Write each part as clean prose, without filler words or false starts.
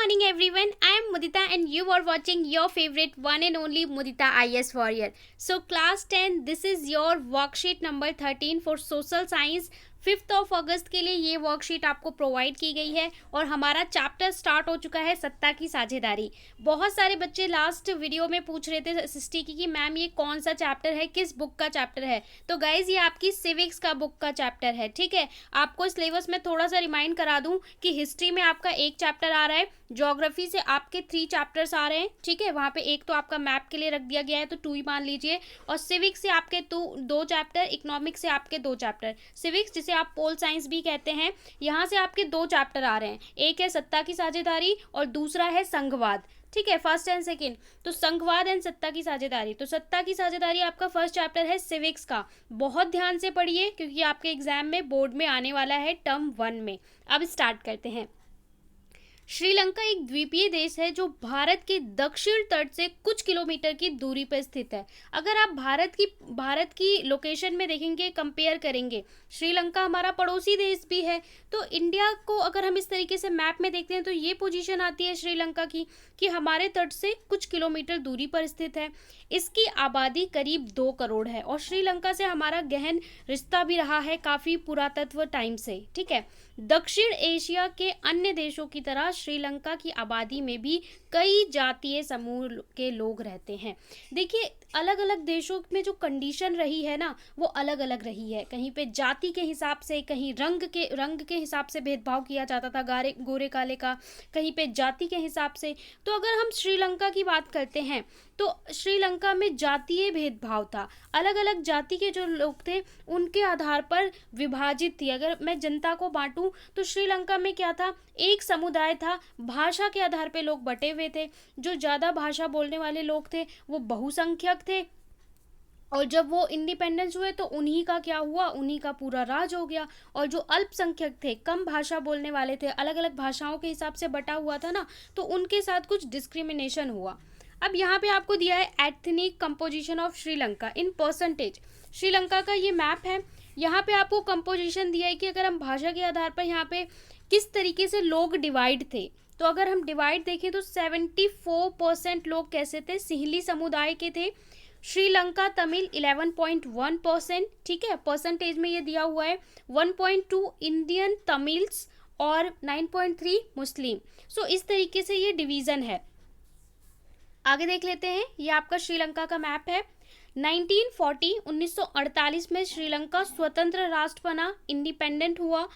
morning everyone. I am Mudita and you are watching your favorite one and only Mudita IS Warrior. So class 10, this is your worksheet number 13 for social science. 5th of अगस्त के लिए ये worksheet आपको provide की गई है और हमारा chapter start हो चुका है सत्ता की साझेदारी। बहुत सारे बच्चे लास्ट वीडियो में पूछ रहे थे सिस्टी की कि मैम ये कौन सा चैप्टर है, किस बुक का चैप्टर है। तो गाइज ये आपकी सिविक्स का बुक का चैप्टर है। ठीक है, आपको सिलेबस में थोड़ा सा रिमाइंड करा दूं कि हिस्ट्री में आपका एक चैप्टर आ रहा है, ज्योग्राफी से आपके 3 चैप्टर्स आ रहे हैं। ठीक है, वहाँ पे एक तो आपका मैप के लिए रख दिया गया है तो 2 ही मान लीजिए, और सिविक्स से आपके 2 चैप्टर, इकोनॉमिक्स से आपके 2 चैप्टर। सिविक्स जिसे आप पोल साइंस भी कहते हैं, यहाँ से आपके 2 चैप्टर आ रहे हैं, एक है सत्ता की साझेदारी और दूसरा है संघवाद। ठीक है, फर्स्ट एंड सेकंड। तो संघवाद एंड सत्ता की साझेदारी, तो सत्ता की साझेदारी आपका फर्स्ट चैप्टर है सिविक्स का। बहुत ध्यान से पढ़िए क्योंकि आपके एग्जाम में बोर्ड में आने वाला है टर्म 1 में। अब स्टार्ट करते हैं। श्रीलंका एक द्वीपीय देश है जो भारत के दक्षिण तट से कुछ किलोमीटर की दूरी पर स्थित है। अगर आप भारत की लोकेशन में देखेंगे, कंपेयर करेंगे, श्रीलंका हमारा पड़ोसी देश भी है। तो इंडिया को अगर हम इस तरीके से मैप में देखते हैं तो ये पोजीशन आती है श्रीलंका की कि हमारे तट से कुछ किलोमीटर दूरी पर स्थित है। इसकी आबादी करीब 2 करोड़ है और श्रीलंका से हमारा गहन रिश्ता भी रहा है काफ़ी पुरातत्व टाइम से। ठीक है, दक्षिण एशिया के अन्य देशों की तरह श्रीलंका की आबादी में भी कई जातीय समूह के लोग रहते हैं। देखिए, अलग अलग देशों में जो कंडीशन रही है ना, वो अलग अलग रही है। कहीं पे जाति के हिसाब से, कहीं रंग के हिसाब से भेदभाव किया जाता था, गोरे काले का, कहीं पे जाति के हिसाब से। तो अगर हम श्रीलंका की बात करते हैं तो श्रीलंका में जातीय भेदभाव था। अलग अलग जाति के जो लोग थे उनके आधार पर विभाजित थी। अगर मैं जनता को बांटूं तो श्रीलंका में क्या था, एक समुदाय था, भाषा के आधार पे लोग बटे हुए थे। जो ज़्यादा भाषा बोलने वाले लोग थे वो बहुसंख्यक थे, और जब वो इंडिपेंडेंस हुए तो उन्हीं का क्या हुआ, उन्हीं का पूरा राज हो गया। और जो अल्पसंख्यक थे, कम भाषा बोलने वाले थे, अलग अलग भाषाओं के हिसाब से बटा हुआ था ना, तो उनके साथ कुछ डिस्क्रिमिनेशन हुआ। अब यहाँ पे आपको दिया है ethnic composition of Sri Lanka in percentage. Sri Lanka का ये मैप है, यहाँ पे आपको कंपोजिशन दिया है कि अगर हम भाषा के आधार पर यहाँ पे किस तरीके से लोग डिवाइड थे। तो अगर हम डिवाइड देखें तो 74% लोग कैसे थे, सिंहली समुदाय के थे। श्रीलंका तमिल 11.1%। ठीक है, परसेंटेज में ये दिया हुआ है। 1.2 इंडियन तमिल्स और 9.3 मुस्लिम। सो इस तरीके से ये डिवीज़न है। आगे देख लेते हैं, ये आपका श्रीलंका का मैप है। 1948 में श्रीलंका स्वतंत्र राष्ट्र बना, इंडिपेंडेंट हुआ।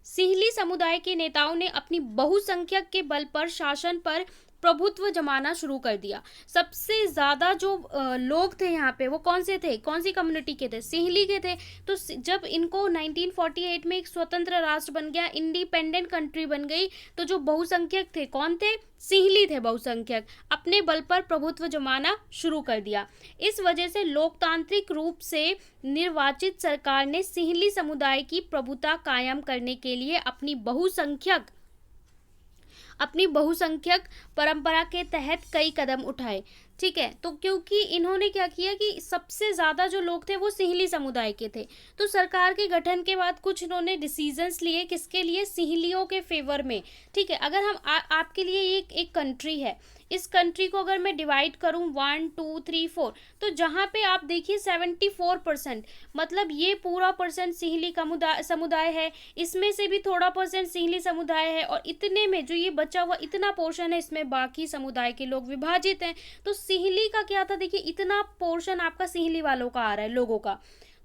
सिंहली समुदाय के नेताओं ने अपनी बहुसंख्यक के बल पर शासन पर प्रभुत्व जमाना शुरू कर दिया। सबसे ज़्यादा जो लोग थे यहाँ पे वो कौन से थे, कौन सी कम्युनिटी के थे, सिंहली के थे। तो जब इनको 1948 में एक स्वतंत्र राष्ट्र बन गया, इंडिपेंडेंट कंट्री बन गई, तो जो बहुसंख्यक थे कौन थे, सिंहली थे बहुसंख्यक, अपने बल पर प्रभुत्व जमाना शुरू कर दिया। इस वजह से लोकतांत्रिक रूप से निर्वाचित सरकार ने सिंहली समुदाय की प्रभुता कायम करने के लिए अपनी बहुसंख्यक परंपरा के तहत कई कदम उठाए। ठीक है, तो क्योंकि इन्होंने क्या किया कि सबसे ज़्यादा जो लोग थे वो सिंहली समुदाय के थे, तो सरकार के गठन के बाद कुछ इन्होंने डिसीजंस लिए, किसके लिए, सिंहलियों के फेवर में। ठीक है, अगर हम आपके लिए एक कंट्री है, इस कंट्री को अगर मैं डिवाइड करूं 1 2 3 4, तो जहां पे आप देखिए 74%, मतलब ये पूरा परसेंट सिंहली समुदाय है, इसमें से भी थोड़ा परसेंट सिंहली समुदाय है, और इतने में जो ये बचा हुआ इतना पोर्शन है, इसमें बाकी समुदाय के लोग विभाजित हैं। तो सिंहली का क्या था, देखिए इतना पोर्शन आपका सिंहली वालों का आ रहा है, लोगों का।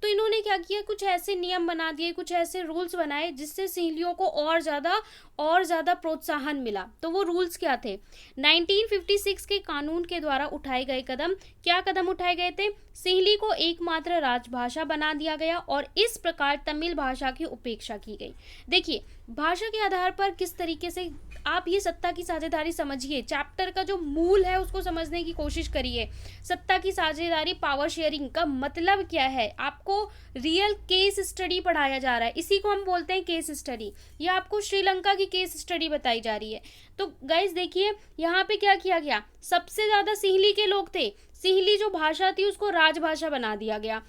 तो इन्होंने क्या किया, कुछ ऐसे नियम बना दिए, कुछ ऐसे रूल्स बनाए जिससे सिंहलियों को और ज़्यादा प्रोत्साहन मिला। तो वो रूल्स क्या थे, 1956 के कानून के द्वारा उठाए गए कदम, क्या कदम उठाए गए थे, सिंहली को एकमात्र राजभाषा बना दिया गया और इस प्रकार तमिल भाषा की उपेक्षा की गई। देखिए, भाषा के आधार पर किस तरीके से आप ये सत्ता की साझेदारी समझिए, चैप्टर का जो मूल है उसको समझने की कोशिश करिए। सत्ता की साझेदारी, पावर शेयरिंग का मतलब क्या है, आपको रियल केस स्टडी पढ़ाया जा रहा है, इसी को हम बोलते हैं केस स्टडी। ये आपको श्रीलंका की केस स्टडी बताई जा रही है। तो गाइज देखिए, यहाँ पे क्या किया गया, सबसे ज़्यादा सिंहली के लोग थे, सिंहली जो भाषा थी उसको राजभाषा बना दिया गया।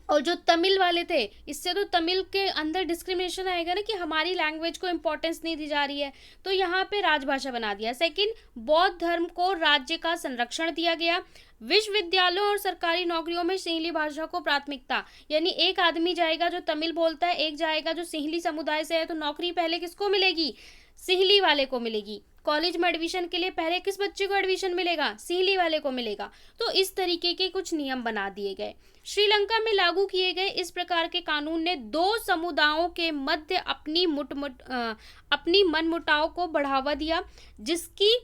और जो तमिल वाले थे, इससे तो तमिल के अंदर डिस्क्रिमिनेशन आएगा ना कि हमारी लैंग्वेज को इम्पोर्टेंस नहीं दी जा रही है, तो यहाँ पे राजभाषा बना दिया। सेकंड, बौद्ध धर्म को राज्य का संरक्षण दिया गया। विश्वविद्यालयों और सरकारी नौकरियों में सिंहली भाषा को प्राथमिकता, यानी एक आदमी जाएगा जो तमिल बोलता है, एक जाएगा जो सिंहली समुदाय से है, तो नौकरी पहले किसको मिलेगी? सिंहली वाले को मिलेगी। कॉलेज में एडमिशन के लिए पहले किस बच्चे को एडमिशन मिलेगा? सिंहली वाले को मिलेगा। तो इस तरीके के कुछ नियम बना दिए गए। श्रीलंका में लागू किए गए इस प्रकार के कानून ने दो समुदायों के मध्य अपनी मनमुटाव को बढ़ावा दिया, जिसकी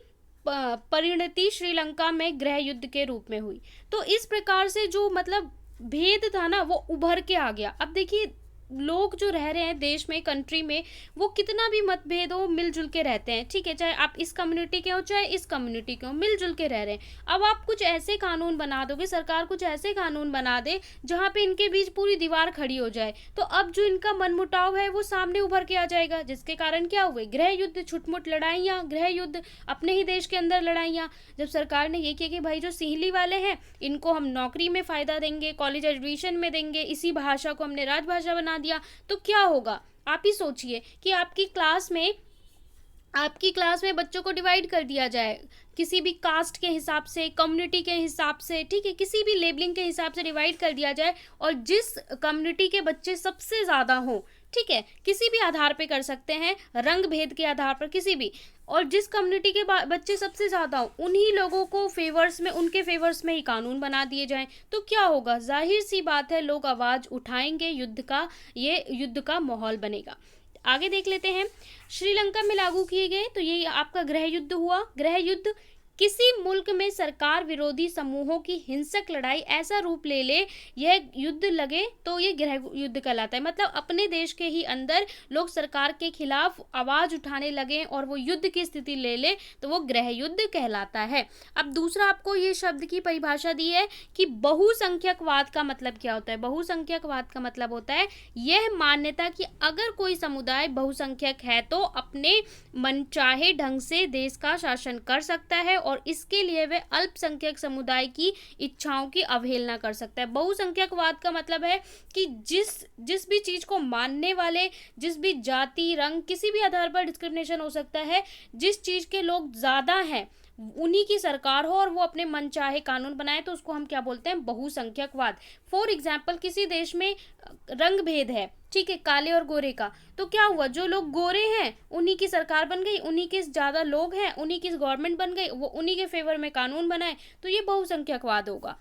परिणति श्रीलंका में गृह युद्ध के रूप में हुई। तो इस प्रकार से जो मतलब भेद था ना, वो उभर के आ गया। अब देखिए, लोग जो रह रहे हैं देश में, कंट्री में, वो कितना भी मतभेद हो मिलजुल के रहते हैं, ठीक है, चाहे आप इस कम्युनिटी के हो चाहे इस कम्युनिटी के हो, मिलजुल के रह रहे हैं। अब आप कुछ ऐसे कानून बना दोगे, सरकार कुछ ऐसे कानून बना दे जहाँ पे इनके बीच पूरी दीवार खड़ी हो जाए, तो अब जो इनका मनमुटाव है वो सामने उभर के आ जाएगा, जिसके कारण क्या हुए? गृह युद्ध, छुटमुट लड़ाइयाँ, गृह युद्ध, अपने ही देश के अंदर लड़ाइयाँ। जब सरकार ने ये किया कि भाई जो सिंहली वाले हैं इनको हम नौकरी में फ़ायदा देंगे, कॉलेज एडमिशन में देंगे, इसी भाषा को हमने राजभाषा बना दिया, तो क्या होगा? आप ही सोचिए कि आपकी क्लास में बच्चों को डिवाइड कर दिया जाए किसी भी कास्ट के हिसाब से, कम्युनिटी के हिसाब से, ठीक है, किसी भी लेबलिंग के हिसाब से डिवाइड कर दिया जाए, और जिस कम्युनिटी के बच्चे सबसे ज़्यादा हों, ठीक है, किसी भी आधार पे कर सकते हैं, रंग भेद के आधार पर किसी भी, और जिस कम्युनिटी के बच्चे सबसे ज़्यादा हो उन्हीं लोगों को फेवर्स में, उनके फेवर्स में ही कानून बना दिए जाएं, तो क्या होगा? जाहिर सी बात है, लोग आवाज़ उठाएंगे, युद्ध का माहौल बनेगा। आगे देख लेते हैं। श्रीलंका में लागू किए गए, तो ये आपका गृह युद्ध हुआ। गृह युद्ध, किसी मुल्क में सरकार विरोधी समूहों की हिंसक लड़ाई ऐसा रूप ले ले, यह युद्ध लगे, तो ये गृह युद्ध कहलाता है। मतलब अपने देश के ही अंदर लोग सरकार के खिलाफ आवाज उठाने लगे और वो युद्ध की स्थिति ले ले, तो वो गृह युद्ध कहलाता है। अब दूसरा आपको ये शब्द की परिभाषा दी है कि बहुसंख्यकवाद का मतलब क्या होता है। बहुसंख्यकवाद का मतलब होता है यह मान्यता कि अगर कोई समुदाय बहुसंख्यक है तो अपने मनचाहे ढंग से देश का शासन कर सकता है, और इसके लिए वे अल्पसंख्यक समुदाय की इच्छाओं की अवहेलना कर सकता है। बहुसंख्यकवाद का मतलब है कि जिस भी चीज को मानने वाले, जिस भी जाति, रंग, किसी भी आधार पर डिस्क्रिमिनेशन हो सकता है, जिस चीज के लोग ज्यादा हैं उन्हीं की सरकार हो और वो अपने मन चाहे कानून बनाए, तो उसको हम क्या बोलते हैं? बहुसंख्यकवाद। फॉर एग्जाम्पल, किसी देश में रंग भेद है, ठीक है, काले और गोरे का, तो क्या हुआ? जो लोग गोरे हैं उन्हीं की सरकार बन गई, उन्हीं के ज्यादा लोग हैं, उन्हीं की गवर्नमेंट बन गई, वो उन्हीं के फेवर में कानून बनाए, तो ये बहुसंख्यकवाद होगा।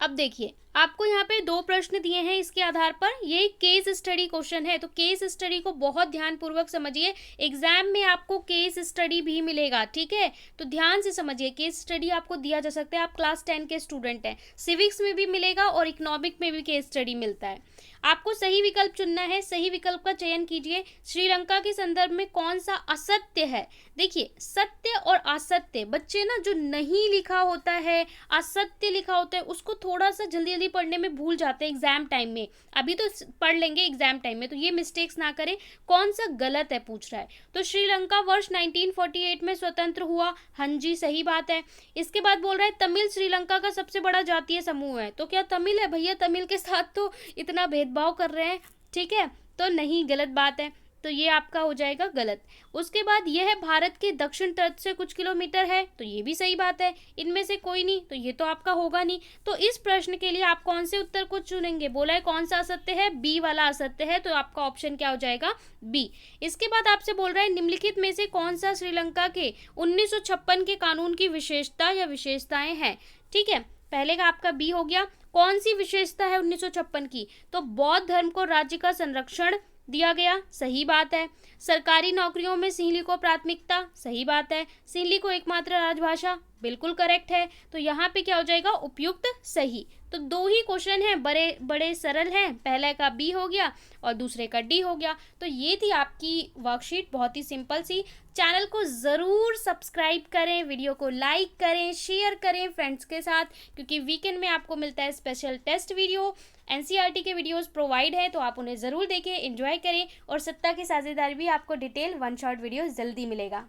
अब देखिए, आपको यहाँ पे दो प्रश्न दिए हैं इसके आधार पर, ये केस स्टडी क्वेश्चन है, तो केस स्टडी को बहुत ध्यानपूर्वक समझिए। एग्जाम में आपको केस स्टडी भी मिलेगा, ठीक है, तो ध्यान से समझिए। केस स्टडी आपको दिया जा सकता है, आप क्लास 10 के स्टूडेंट हैं, सिविक्स में भी मिलेगा और इकोनॉमिक में भी केस स्टडी मिलता है। आपको सही विकल्प चुनना है, सही विकल्प का चयन कीजिए। श्रीलंका के संदर्भ में कौन सा असत्य है? देखिए, सत्य और असत्य, बच्चे ना जो नहीं लिखा होता है, असत्य लिखा होता है, उसको थोड़ा सा जल्दी जल्दी पढ़ने में भूल जाते हैं एग्जाम टाइम में। अभी तो पढ़ लेंगे एग्जाम टाइम में, तो ये मिस्टेक्स ना करें। कौन सा गलत है पूछ रहा है, तो श्रीलंका वर्ष 1948 में स्वतंत्र हुआ, हाँ जी सही बात है। इसके बाद बोल रहा है तमिल श्रीलंका का सबसे बड़ा जातीय समूह है, तो क्या तमिल है? भैया तमिल के साथ तो इतना भेदभाव कर रहे हैं, ठीक है, तो नहीं, गलत बात है, तो ये आपका हो जाएगा गलत। उसके बाद यह भारत के दक्षिण तट से कुछ किलोमीटर है, तो ये भी सही बात है। इनमें से कोई नहीं, तो ये तो आपका होगा नहीं। तो इस प्रश्न के लिए आप कौन से उत्तर को चुनेंगे? बोला है कौन सा असत्य है? बी वाला असत्य है, तो आपका ऑप्शन क्या हो जाएगा? बी। इसके बाद आपसे बोल रहा है निम्नलिखित में से कौन सा श्रीलंका के 1956 के कानून की विशेषता या विशेषताएं हैं, ठीक है, पहले का आपका बी हो गया। कौन सी विशेषता है 1956 की? तो बौद्ध धर्म को राज्य का संरक्षण दिया गया, सही बात है। सरकारी नौकरियों में सिंहली को प्राथमिकता, सही बात है। सिंहली को एकमात्र राजभाषा, बिल्कुल करेक्ट है। तो यहाँ पे क्या हो जाएगा? उपयुक्त, सही। तो दो ही क्वेश्चन हैं, बड़े बड़े सरल हैं, पहले का बी हो गया और दूसरे का डी हो गया। तो ये थी आपकी वर्कशीट, बहुत ही सिंपल सी। चैनल को ज़रूर सब्सक्राइब करें, वीडियो को लाइक करें, शेयर करें फ्रेंड्स के साथ, क्योंकि वीकेंड में आपको मिलता है स्पेशल टेस्ट वीडियो। एनसीईआरटी के वीडियोस प्रोवाइड है, तो आप उन्हें ज़रूर देखें, एंजॉय करें, और सत्ता की साझेदारी भी आपको डिटेल वन शॉट वीडियो जल्दी मिलेगा।